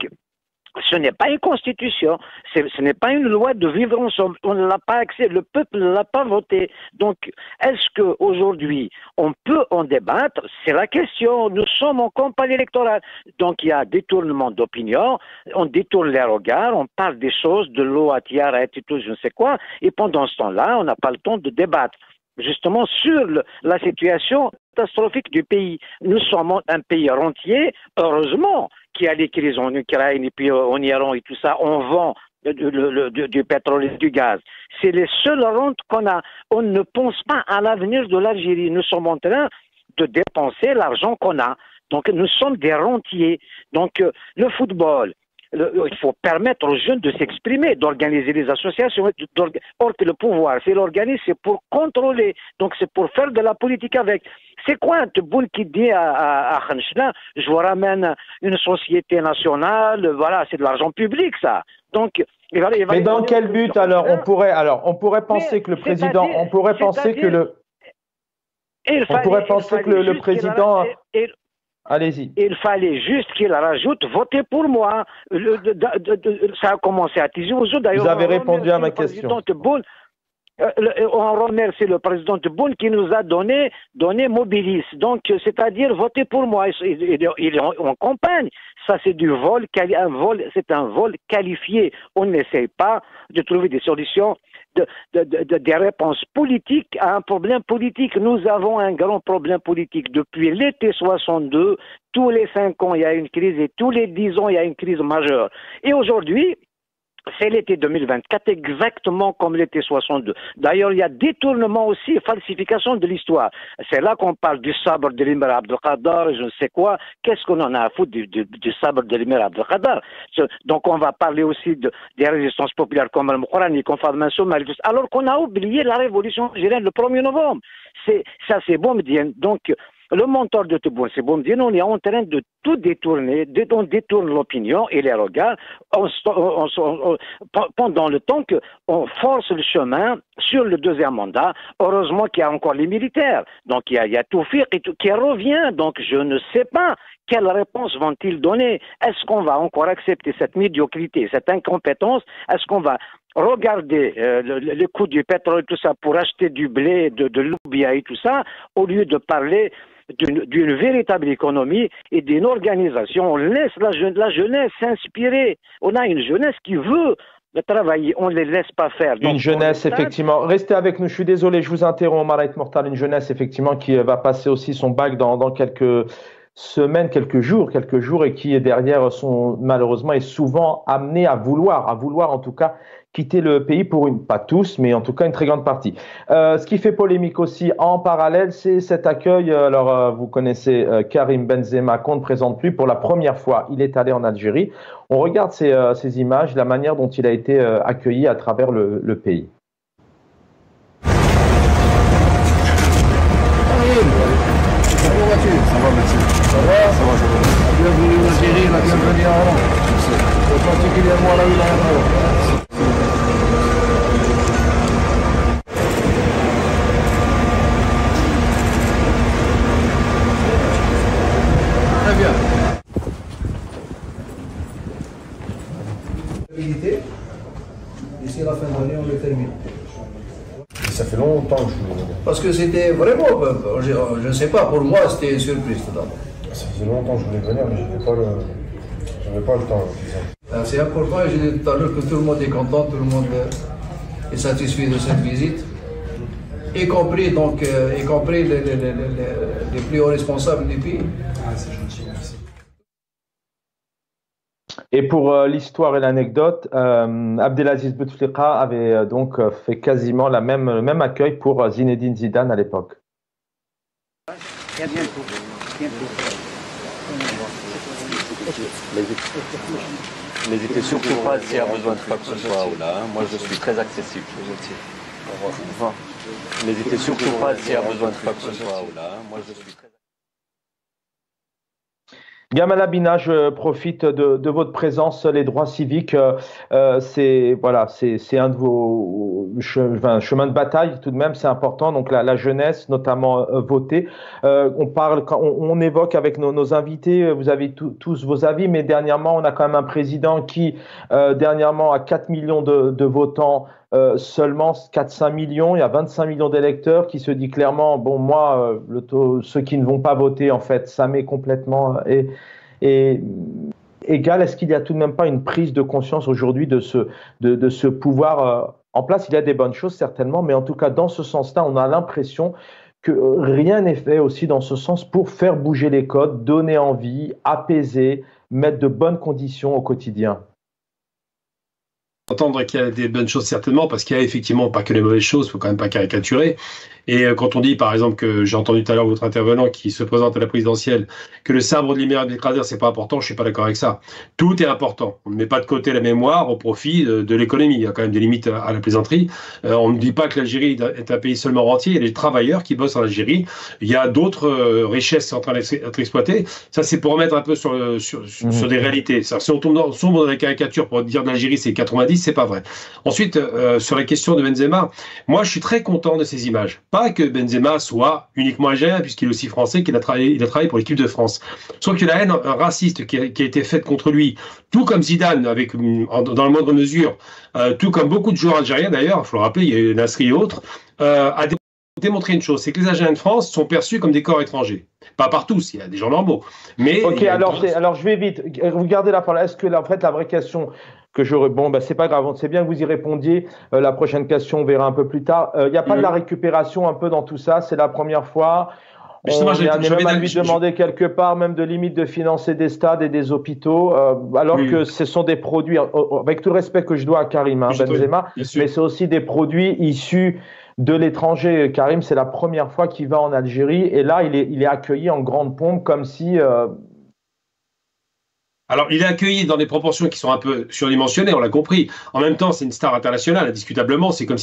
ce n'est pas une constitution, ce n'est pas une loi de vivre ensemble, on ne l'a pas accepté, le peuple ne l'a pas voté. Donc, est-ce qu'aujourd'hui, on peut en débattre? C'est la question, nous sommes en campagne électorale. Donc, il y a détournement d'opinion, on détourne les regards, on parle des choses, de l'eau à tiara et tout, je ne sais quoi, et pendant ce temps-là, on n'a pas le temps de débattre. Justement, sur la situation catastrophique du pays. Nous sommes un pays rentier, heureusement, qui a les crises en Ukraine et puis en Iran et tout ça, on vend du pétrole et du gaz. C'est les seules rentes qu'on a. On ne pense pas à l'avenir de l'Algérie. Nous sommes en train de dépenser l'argent qu'on a. Donc nous sommes des rentiers. Donc le football, il faut permettre aux jeunes de s'exprimer, d'organiser des associations. Or que le pouvoir, c'est l'organiser, c'est pour contrôler. Donc c'est pour faire de la politique avec. C'est quoi un Tebboune qui dit à Khanchna, je vous ramène une société nationale, voilà, c'est de l'argent public ça. Donc, mais dans quel but alors on pourrait penser que le président, on pourrait penser que le président. Allez-y. Il fallait juste qu'il rajoute voter pour moi. Ça a commencé à tiser aux autres. Vous avez répondu à ma question. On remercie le président Tebboune qui nous a donné Mobilis. Donc, c'est-à-dire voter pour moi. Il est en campagne. Ça, c'est du vol. C'est un vol qualifié. On n'essaye pas de trouver des solutions, des réponses politiques à un problème politique. Nous avons un grand problème politique. Depuis l'été 62, tous les 5 ans, il y a une crise et tous les 10 ans, il y a une crise majeure. Et aujourd'hui, c'est l'été 2024, exactement comme l'été 62. D'ailleurs, il y a détournement aussi, falsification de l'histoire. C'est là qu'on parle du sabre de l'émir Abdelkader, je ne sais quoi. Qu'est-ce qu'on en a à foutre du sabre de l'émir Abdelkader? Donc, on va parler aussi des résistances populaires comme Al-Mourani, comme Fadman Soumari, alors qu'on a oublié la révolution algérienne le 1er novembre. Ça, c'est Boumediene. Donc, le mentor de Tebboune, c'est Boumediene, on est en train de tout détourner, on détourne l'opinion et les regards pendant le temps qu'on force le chemin sur le deuxième mandat. Heureusement qu'il y a encore les militaires. Donc il y a Toufik qui revient. Donc je ne sais pas quelle réponse vont-ils donner. Est-ce qu'on va encore accepter cette médiocrité, cette incompétence? Est-ce qu'on va regarder le coût du pétrole et tout ça pour acheter du blé, de l'oubia et tout ça, au lieu de parler d'une véritable économie et d'une organisation? On laisse la jeunesse s'inspirer. On a une jeunesse qui veut travailler, on ne les laisse pas faire. Donc, une jeunesse, effectivement. Restez avec nous, je suis désolé, je vous interromps, Maraït Mortal. Une jeunesse, effectivement, qui va passer aussi son bac dans quelques semaines, quelques jours, et qui, derrière, malheureusement, est souvent amené à vouloir en tout cas, quitter le pays pour pas tous, mais en tout cas une très grande partie. Ce qui fait polémique aussi en parallèle, c'est cet accueil. Alors, vous connaissez Karim Benzema, qu'on ne présente plus. Pour la première fois, il est allé en Algérie. On regarde ces images, la manière dont il a été accueilli à travers le pays. Ça va, merci. Ça va. Bienvenue en Algérie, la bienvenue à Oran. Particulièrement à la wilaya d'Oran. Ça fait longtemps que je voulais venir. Parce que c'était vraiment, je ne sais pas, pour moi c'était une surprise tout d'abord. Ça faisait longtemps que je voulais venir, mais je n'avais pas le temps. C'est important, et j'ai dit tout à l'heure que tout le monde est content, tout le monde est satisfait de cette visite, y compris les plus hauts responsables du pays. Ah, c'est gentil, merci. Et pour l'histoire et l'anecdote, Abdelaziz Bouteflika avait donc fait quasiment le même accueil pour Zinedine Zidane à l'époque. N'hésitez surtout pas s'il y a besoin de quoi que ce soit. Là, moi, je suis très accessible. Au revoir. N'hésitez surtout pas s'il y a besoin de quoi que ce soit. Là, moi, je suis très. Gamal Abina, je profite de votre présence. Les droits civiques, c'est un de vos chemins de bataille tout de même, c'est important. Donc la jeunesse, notamment voter. On évoque avec nos invités, vous avez tous vos avis, mais dernièrement, on a quand même un président qui, dernièrement, a 4 millions de votants. Seulement 4-5 millions, il y a 25 millions d'électeurs qui se dit clairement, bon moi, ceux qui ne vont pas voter, en fait, ça m'est complètement égal. Est-ce qu'il n'y a tout de même pas une prise de conscience aujourd'hui de ce pouvoir en place? Il y a des bonnes choses certainement, mais en tout cas dans ce sens-là, on a l'impression que rien n'est fait aussi dans ce sens pour faire bouger les codes, donner envie, apaiser, mettre de bonnes conditions au quotidien. Entendre qu'il y a des bonnes choses certainement, parce qu'il y a effectivement pas que les mauvaises choses, il faut quand même pas caricaturer. Et quand on dit par exemple que j'ai entendu tout à l'heure votre intervenant qui se présente à la présidentielle, que le sabre de l'Émirat Abdelkader c'est pas important, je suis pas d'accord avec ça. Tout est important. On ne met pas de côté la mémoire au profit de l'économie. Il y a quand même des limites à la plaisanterie. On ne dit pas que l'Algérie est un pays seulement rentier. Il y a des travailleurs qui bossent en Algérie. Il y a d'autres richesses en train d'être exploitées. Ça c'est pour remettre un peu sur des réalités. Si on tombe dans la caricature pour dire que l'Algérie c'est 90, c'est pas vrai. Ensuite, sur la question de Benzema, moi je suis très content de ces images. Pas que Benzema soit uniquement algérien, puisqu'il est aussi français, il a travaillé pour l'équipe de France. Sauf que la haine raciste qui a été faite contre lui, tout comme Zidane, dans la moindre mesure, tout comme beaucoup de joueurs algériens d'ailleurs, il faut le rappeler, il y a Nasri et autres, a démontré une chose, c'est que les Algériens de France sont perçus comme des corps étrangers. Pas par tous, il y a des gens normaux. Mais ok, alors je vais vite. Vous gardez la parole. Est-ce que en fait la vraie question que j'aurais, bon, ben, c'est pas grave, c'est bien que vous y répondiez. La prochaine question, on verra un peu plus tard. Il n'y a pas de la récupération un peu dans tout ça, c'est la première fois. On est même à lui demander quelque part, même de limite de financer des stades et des hôpitaux, alors que ce sont des produits, avec tout le respect que je dois à Karim Benzema, mais c'est aussi des produits issus de l'étranger. Karim, c'est la première fois qu'il va en Algérie, et là, il est accueilli en grande pompe, comme si... Alors, il est accueilli dans des proportions qui sont un peu surdimensionnées, on l'a compris. En même temps, c'est une star internationale, indiscutablement. C'est comme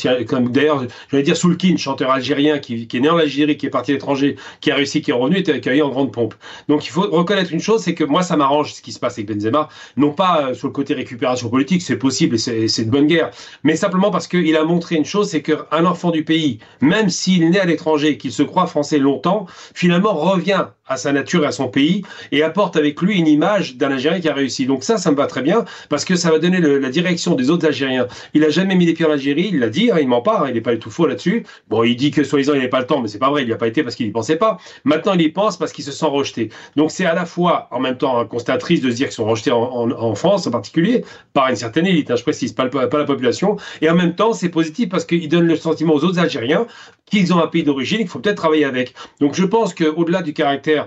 d'ailleurs, j'allais dire, Soulkin, chanteur algérien qui est né en Algérie, qui est parti à l'étranger, qui a réussi, qui est revenu, était accueilli en grande pompe. Donc, il faut reconnaître une chose, c'est que moi, ça m'arrange ce qui se passe avec Benzema. Non pas sur le côté récupération politique, c'est possible et c'est de bonne guerre. Mais simplement parce qu'il a montré une chose, c'est qu'un enfant du pays, même s'il est né à l'étranger, qu'il se croit français longtemps, finalement revient à sa nature et à son pays et apporte avec lui une image d'un Algérien qui a réussi. Donc ça me va très bien parce que ça va donner la direction des autres Algériens. Il a jamais mis les pieds en Algérie, il l'a dit, il ment pas, il n'est pas du tout faux là-dessus. Bon, il dit que soi-disant il n'avait pas le temps, mais c'est pas vrai, il n'y a pas été parce qu'il n'y pensait pas. Maintenant, il y pense parce qu'il se sent rejeté. Donc c'est à la fois, en même temps, un constat triste de se dire qu'ils sont rejetés en France en particulier, par une certaine élite, je précise, pas la population, et en même temps, c'est positif parce qu'il donne le sentiment aux autres Algériens qu'ils ont un pays d'origine, qu'il faut peut-être travailler avec. Donc je pense qu'au-delà du caractère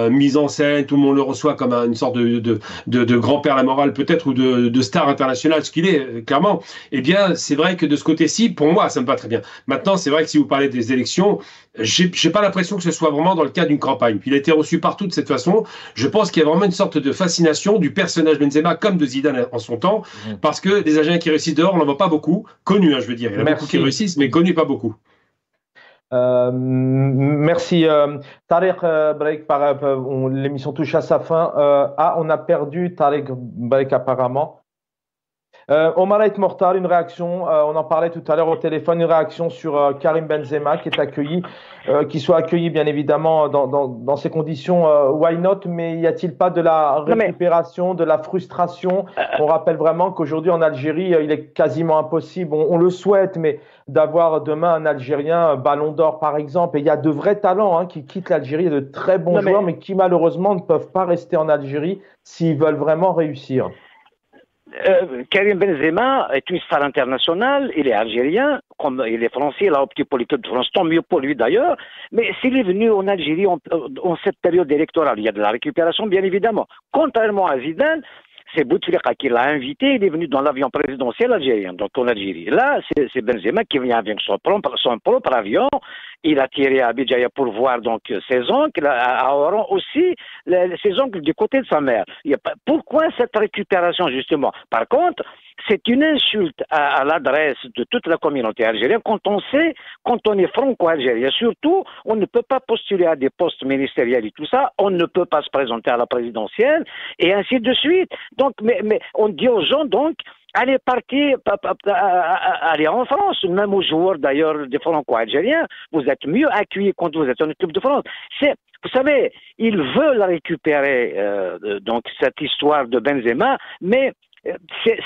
mise en scène, tout le monde le reçoit comme une sorte de grand-père à la morale peut-être, ou de star international, ce qu'il est, clairement, eh bien, c'est vrai que de ce côté-ci, pour moi, ça me va très bien. Maintenant, c'est vrai que si vous parlez des élections, j'ai pas l'impression que ce soit vraiment dans le cadre d'une campagne. Puis il a été reçu partout de cette façon. Je pense qu'il y a vraiment une sorte de fascination du personnage Benzema, comme de Zidane en son temps, parce que des Algériens qui réussissent dehors, on n'en voit pas beaucoup. Connus, je veux dire. Il y en a beaucoup qui réussissent, mais connus pas beaucoup. Merci Tariq Break, l'émission touche à sa fin. On a perdu Tariq Break apparemment. Omar Ait Mortal, une réaction, on en parlait tout à l'heure au téléphone, une réaction sur Karim Benzema qui est accueilli, qui soit accueilli bien évidemment dans ces conditions, why not, mais y a-t-il pas de la récupération, de la frustration? On rappelle vraiment qu'aujourd'hui en Algérie, il est quasiment impossible, on le souhaite, mais d'avoir demain un Algérien Ballon d'Or par exemple, et il y a de vrais talents qui quittent l'Algérie, il y a de très bons joueurs, mais qui malheureusement ne peuvent pas rester en Algérie s'ils veulent vraiment réussir. Karim Benzema est une star internationale, il est algérien, comme il est français, il a opté pour l'équipe de France, tant mieux pour lui d'ailleurs, mais s'il est venu en Algérie en cette période électorale, il y a de la récupération bien évidemment. Contrairement à Zidane, c'est Bouteflika qui l'a invité, il est venu dans l'avion présidentiel algérien, donc en Algérie. Là, c'est Benzema qui vient avec son propre avion, il a tiré à Béjaïa pour voir donc ses oncles, à Oran aussi, ses oncles du côté de sa mère. Pourquoi cette récupération justement? Par contre, c'est une insulte à l'adresse de toute la communauté algérienne quand on est franco-algérien. Surtout, on ne peut pas postuler à des postes ministériels et tout ça, on ne peut pas se présenter à la présidentielle et ainsi de suite. Donc, mais on dit aux gens donc, allez partir, allez en France, même aux joueurs d'ailleurs des franco-algériens, vous êtes mieux accueillis quand vous êtes en équipe de France. Vous savez, ils veulent récupérer donc cette histoire de Benzema, mais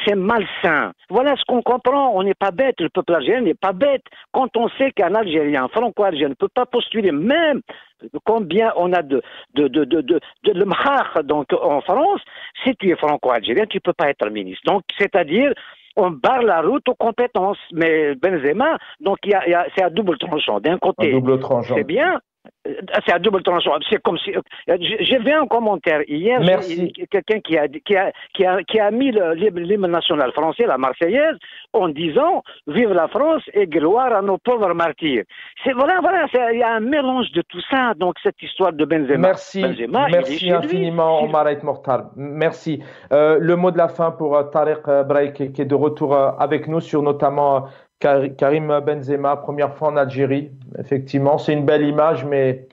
c'est malsain. Voilà ce qu'on comprend. On n'est pas bête. Le peuple algérien n'est pas bête. Quand on sait qu'un Algérien, un franco-algérien ne peut pas postuler, même combien on a de l'mkhakh donc en France, si tu es franco-algérien, tu ne peux pas être ministre. Donc, c'est-à-dire, on barre la route aux compétences. Mais Benzema, donc c'est à double tranchant. D'un côté, c'est bien. C'est à double tranchant. C'est comme si j'ai vu un commentaire hier. Quelqu'un qui a mis l'hymne national français, la Marseillaise, en disant vive la France et gloire à nos pauvres martyrs. Voilà, il y a un mélange de tout ça. Donc cette histoire de Benzema. Merci infiniment, Omar Ait Mortal. Merci. Le mot de la fin pour Tariq Braye qui est de retour avec nous sur notamment Karim Benzema, première fois en Algérie. Effectivement, c'est une belle image, mais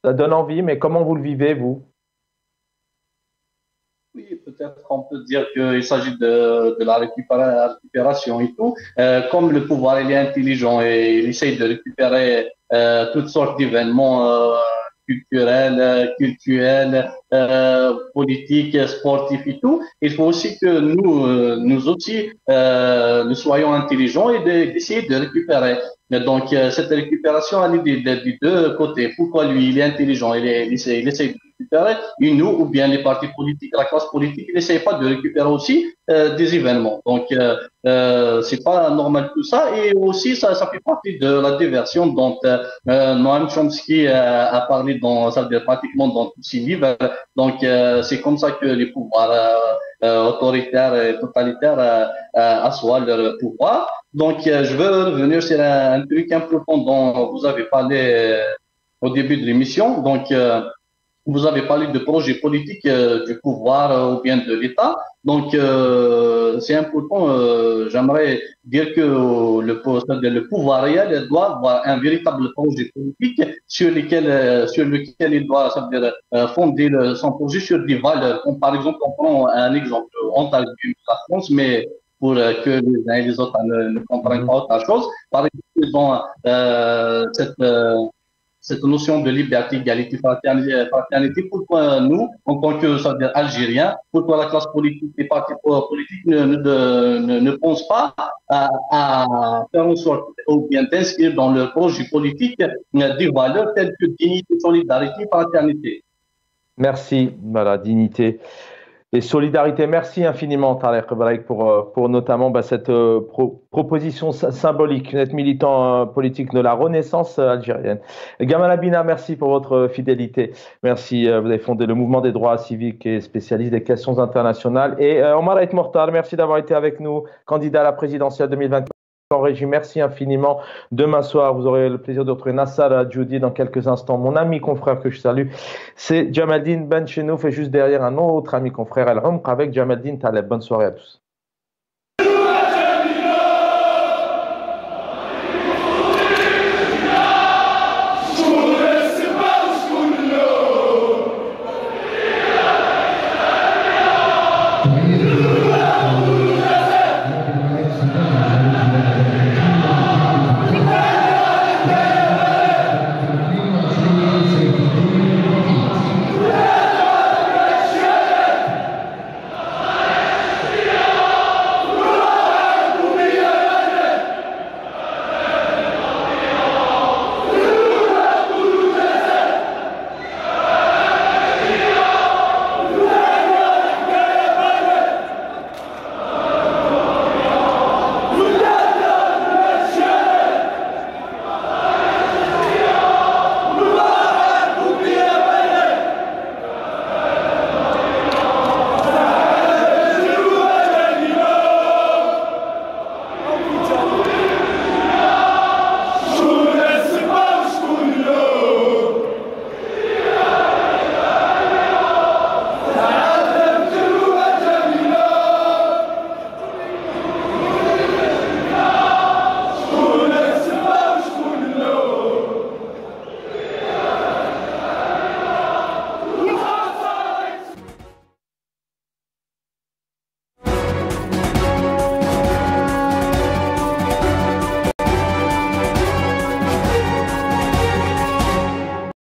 ça donne envie. Mais comment vous le vivez, vous? Oui, peut-être on peut dire qu'il s'agit de la récupération et tout. Comme le pouvoir il est intelligent et il essaye de récupérer toutes sortes d'événements culturels, politiques, sportifs et tout. Il faut aussi que nous aussi, nous soyons intelligents et d'essayer de récupérer. Donc, cette récupération, elle est des deux côtés. Pourquoi lui, il est intelligent, il essaie de récupérer, et nous, ou bien les partis politiques, la classe politique, il n'essaie pas de récupérer aussi des événements. Donc, c'est pas normal tout ça. Et aussi, ça fait partie de la diversion dont Noam Chomsky a parlé ça veut dire pratiquement dans tous ses livres. Donc, c'est comme ça que les pouvoirs autoritaires et totalitaires assoient leur pouvoir. Donc, je veux revenir sur un truc important dont vous avez parlé au début de l'émission. Donc, vous avez parlé de projets politiques du pouvoir ou bien de l'État. Donc, c'est important. J'aimerais dire que le pouvoir réel doit avoir un véritable projet politique sur lequel il doit fonder son projet sur des valeurs. Comme par exemple, on prend un exemple. On parle de la France, mais pour que les uns et les autres ne comprennent pas autre chose. Par exemple, ils ont cette notion de liberté, égalité, fraternité. Pourquoi nous, en tant que Algériens, pourquoi la classe politique, les partis politiques ne pensent pas à faire en sorte ou bien d'inscrire dans leur projet politique des valeurs telles que dignité, solidarité, fraternité. Merci, voilà, dignité et solidarité. Merci infiniment, Tariq Braye, pour notamment cette proposition symbolique, d'être militant politique de la Renaissance algérienne. Gamal Abina, merci pour votre fidélité. Merci, vous avez fondé le mouvement des droits civiques et spécialiste des questions internationales. Et Omar Ait Mortal, merci d'avoir été avec nous, candidat à la présidentielle 2024. En régie, merci infiniment. Demain soir, vous aurez le plaisir de retrouver Nassar Adjoudi dans quelques instants. Mon ami confrère que je salue, c'est Jamaldine Benchenouf et juste derrière un autre ami confrère, El Umq avec Jamaldine Taleb. Bonne soirée à tous.